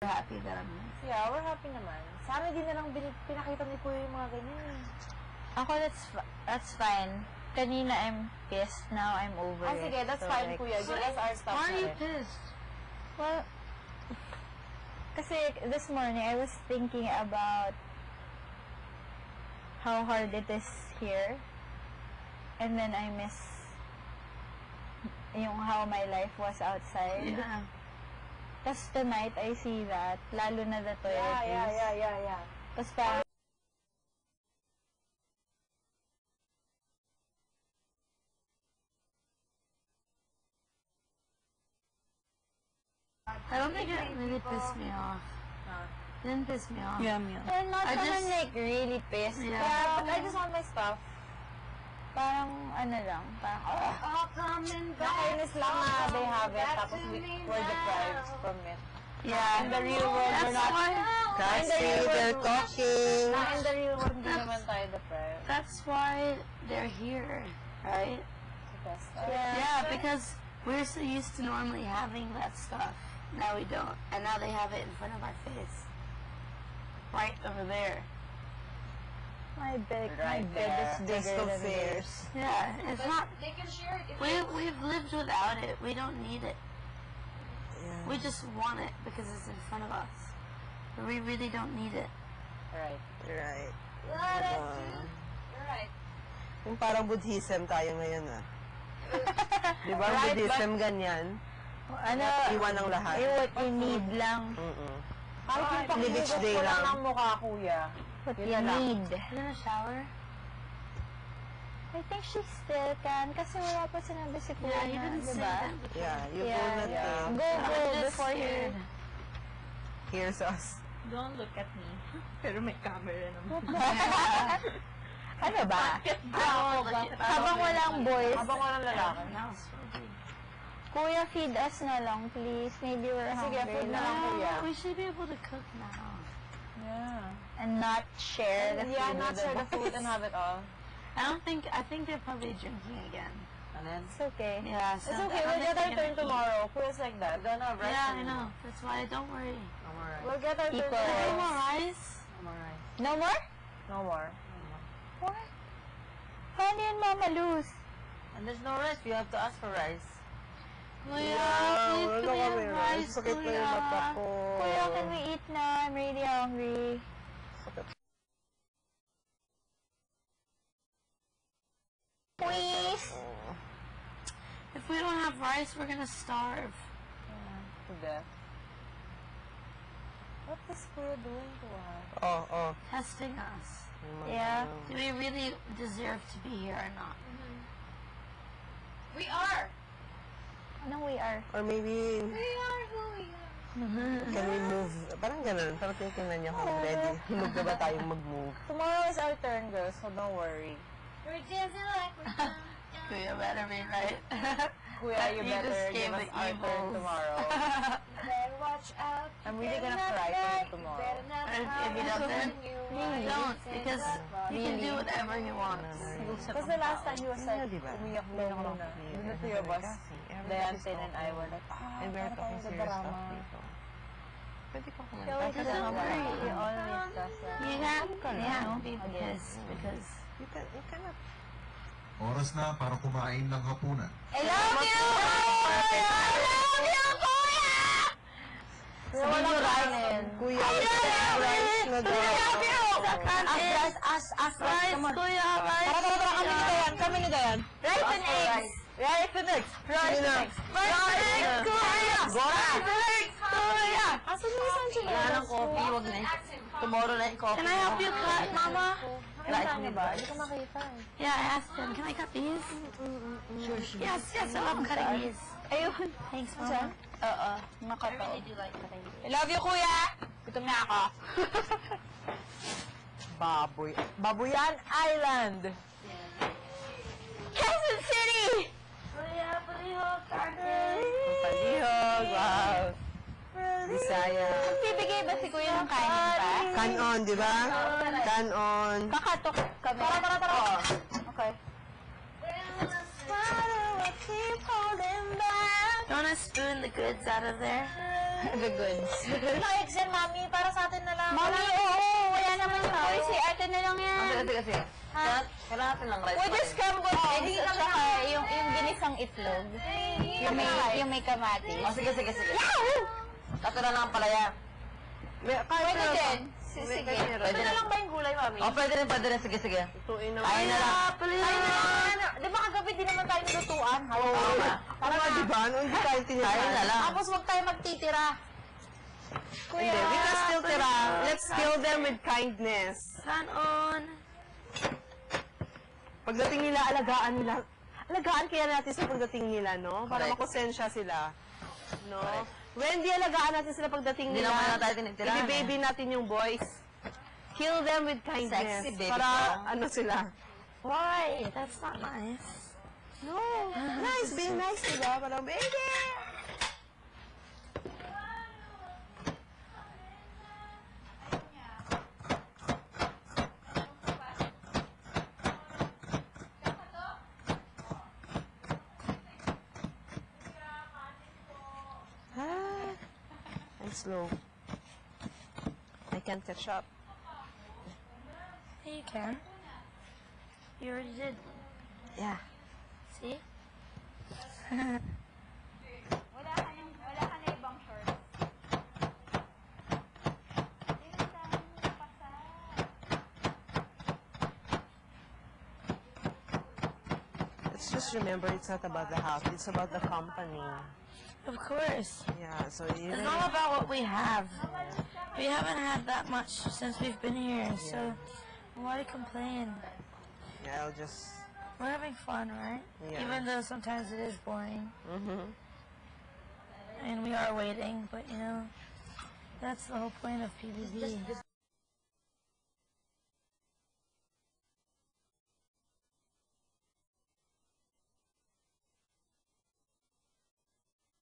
happy that I'm here. Yeah, we're happy naman. Sana di na lang pinakita ni Kuya yung mga ganyan. Ako, that's fine. Kanina I'm pissed, now I'm over it. Sige, that's so, fine, like, Kuya. Give us our stuff. Why are you pissed? Well, kasi this morning I was thinking about how hard it is here. And then I miss yung how my life was outside. Yeah. Tapos tonight, I see that, lalo na the toilet is. Yeah. Tapos parang, I don't think it really pissed me off. It didn't piss me off. you're not I naman just- like really pissed. Yeah. Yeah, but I just want my stuff. Parang ano lang, parang, Nakainis lang na they have it, tapos we're deprived from it. Yeah. In the real world, we're That's not. why. Kasi they're talking. Na in the real world, hindi naman tayo deprived. That's why they're here, right? Yeah, because we're so used to normally having that stuff. Now we don't, and now they have it in front of our face, right over there. my bed Right is there. bigger Just so than fierce. this. Yeah, it's not. They can share it if We've lived without it. We don't need it. Yeah. We just want it because it's in front of us. But we really don't need it. Right. Right. You're right. Yung parang Buddhism tayo ngayon Di ba? Right, Buddhism ganyan. Ano, Iwan ang lahat. what you need lang. Kahit yung Beach pag-ibig day ko lang lang. ng mukha, Kuya. What Yun you na lang. need. You gonna shower? I think she still can. Kasi wala pa sinabi si Kuya Yeah, you na, didn't say diba? that. Yeah, you Yeah. will not Yeah. think. Go, I'm go, just before you... scared. Here's us. Don't look at me. Pero may camera naman. Ano ba? Habang walang boys, Habang walang lalaki. Now it's so big. Kuya, feed us na lang, please. Maybe we're Sige, hungry food na lang, now. Kuya. We should be able to cook now. Yeah. And not share the Yeah, food not with share the food boys. and have it all. I think they're probably drinking again. It's okay. Yeah, It's okay, we'll get our turn tomorrow. Kuya's like that. Don't have rest. Yeah, I know. That's why, don't worry. I'm alright. We'll get our turn Equal. Any tomorrow. more rice? I'm alright. No more? No more. What? Paano yun, Mama Luz? And there's no rice. You have to ask for rice. Kuya, Wow, please ano can we kami? have rice, Sakit na yung mata Kuya? ko. Kuya, can we eat now? I'm really hungry. Please? If we don't have rice, we're gonna starve. To death. What is Kuya doing to us? Oh. Testing us. Yeah. Do we really deserve to be here or not? We are. Anong we are? Or maybe, We are who we are. can we move? Parang ganun. Parang titignan niya kung ready. Hinog na ba tayong mag-move? Tomorrow is our turn, girls, so don't worry. We're dancing like we're young. Kuya better be right. Kuya, you You just better gave give us the our turn evils. tomorrow. Better watch out. I'm really gonna cry for you tomorrow. Better not If he cry doesn't, when you don't, because he can do whatever he wants. Because the last time he was like, Di ba? umiyak daw muna. The three of us, Leontin and I were like, And we're talking parang serious drama. stuff dito. Pwede ko So we kumanta. just don't worry. We always does that. You can't be pissed because You cannot. Oras na para kumain ng hapunan. I love you! I love you, Kuya! Walang kain. Kuya, rice na daw. As rice, Kuya, rice. Kami ni Dayan. Rice and eggs. Rice and eggs. Rice and eggs. Rice and eggs, Kuya! Rice and eggs, Kuya! Asan yung isang Wala chinelas ng coffee, wag na. Tomorrow na yung coffee. Can I help you cut, Mama? Saan niya ba? Hindi ko makita. Yeah, I asked him. Can I cut these? Sure. Yes, I love cutting these. Ayun. Thanks, Mama. Oo. Nakataw. I love you, Kuya! Gutom na ako. Baboy. Babuyan Island. Quezon City! Palihog, Palihog. Wow. Bisaya. Bibigay ba si Kuya ng kanin pa? Canon, di ba? Canon. Kakatok kami. Tara. Okay. We're Why do I keep holding back? You wanna spoon the goods out of there? The goods. Like, Zen, Mami, para sa atin na lang. Mami, oo. Wala naman yung boy. Si ate na lang yan. Sige. Kailangan natin ng rice. Pwede scrambled eggs at saka yung ginisang itlog. Yung may kamatis. Sige. Katulad ng palaya. Pwede din. Sige. Pwede na lang ba yung gulay, Mami? Pwede rin. Sige. Tutuin na. Ayun na lang. Di ba kagabi di naman tayo nilutuan? Tama, di ba? Ano hindi tayo tinira? Ayun na lang. Tapos huwag tayo magtitira. Hindi, we can still tira. Let's kill them with kindness. Kanon. Pagdating nila, alagaan kaya natin sa pagdating nila, no? Para Correct. makonsensya sila. No? Wendy, alagaan natin sila pagdating Hindi nila. naman na tayo tinitirahan, I-baby natin yung boys. Kill them with kindness. Sexy baby para, song. ano sila. Why? That's not nice. No. Nice, being nice, diba? Parang, baby! I'm slow. I can't catch up. Yeah, you can. You already did. Yeah. See? Wala ka na ibang shorts. Let's just remember it's not about the house. It's about the company. Of course. Yeah, so you It's all about what we have. We haven't had that much since we've been here, so why complain? Yeah, I'll just... We're having fun, right? Yeah. Even though sometimes it is boring. Mm-hmm. And we are waiting, but you know, that's the whole point of PBB.